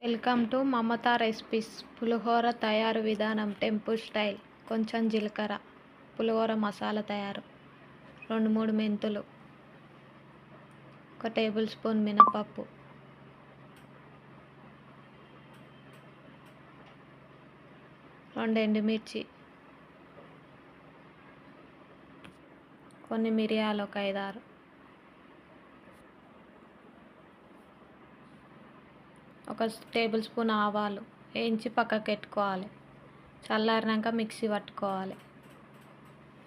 Welcome to Mamata recipes. పులిహోర తయారు విధానం టెంపుల్ స్టైల్. కొంచెం జీలకర్ర, పులిహోర మసాలా తయారు, 2-3 మెంతులు, 1 టేబుల్ స్పూన్ మినపప్పు, రెండు ఎండుమిర్చి, కొన్ని మిరియాలు, ఒక 5-6, ఒక టేబుల్ స్పూన్ ఆవాలు వేయించి పక్కకు పెట్టుకోవాలి. చల్లారినాక మిక్సీ పట్టుకోవాలి.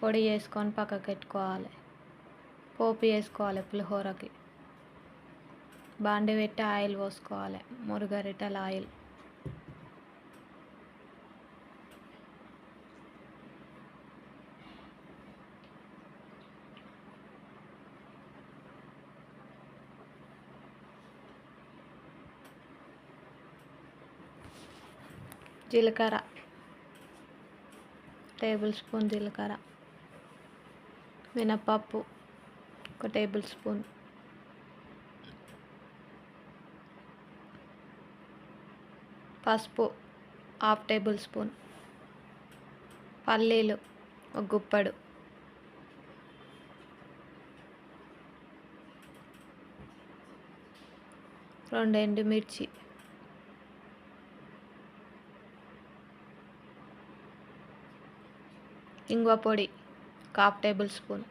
పొడి చేసుకొని పక్కకు పెట్టుకోవాలి. పోపు వేసుకోవాలి. పులిహోరకి బాండి పెట్టి ఆయిల్ పోసుకోవాలి. 3 గరిటెల ఆయిల్. జీలకర్ర, టేబుల్ స్పూన్ జీలకర్ర, మినపప్పు 1 టేబుల్ స్పూన్, పసుపు 1/2 టేబుల్ స్పూన్, పల్లీలు 1 గుప్పెడు, రెండు ఎండుమిర్చి, ఇంగువ పొడి 1/2 టేబుల్ స్పూన్,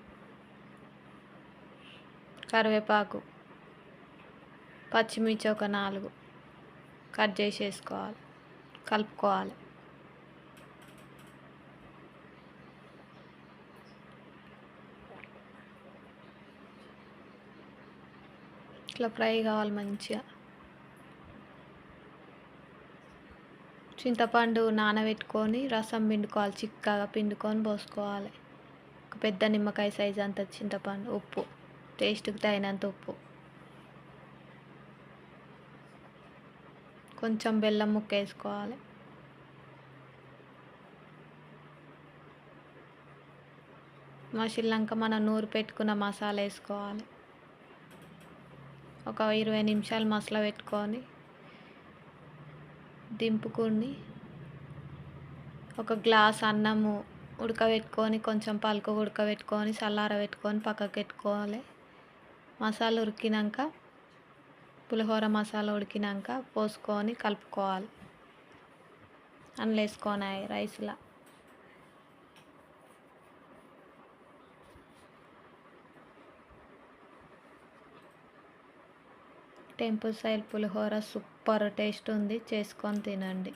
కరివేపాకు, పచ్చిమిర్చి ఒక 4 కట్ చేసి వేసుకోవాలి. కలుపుకోవాలి. ఇట్లా ఫ్రై కావాలి మంచిగా. చింతపండు నానబెట్టుకొని రసం పిండుకోవాలి. చిక్కగా పిండుకొని పోసుకోవాలి. ఒక పెద్ద నిమ్మకాయ సైజ్ అంత చింతపండు. ఉప్పు టేస్ట్కి తగినంత ఉప్పు, కొంచెం బెల్లం ముక్క వేసుకోవాలి. మసిలినాక మనం నూరు పెట్టుకున్న మసాలా వేసుకోవాలి. ఒక 20 నిమిషాలు మసాలా పెట్టుకొని దింపుకొని ఒక గ్లాస్ అన్నము ఉడకబెట్టుకొని కొంచెం పలుకు ఉడకబెట్టుకొని చల్లారబెట్టుకొని పక్కకు పెట్టుకోవాలి. మసాలా ఉడికినాక, పులిహోర మసాలా ఉడికినాక పోసుకొని కలుపుకోవాలి. అందులో వేసుకొని రైస్లా టెంపుల్ స్టైల్ పులిహోర సూపర్ టేస్ట్ ఉంది. చేసుకొని తినండి.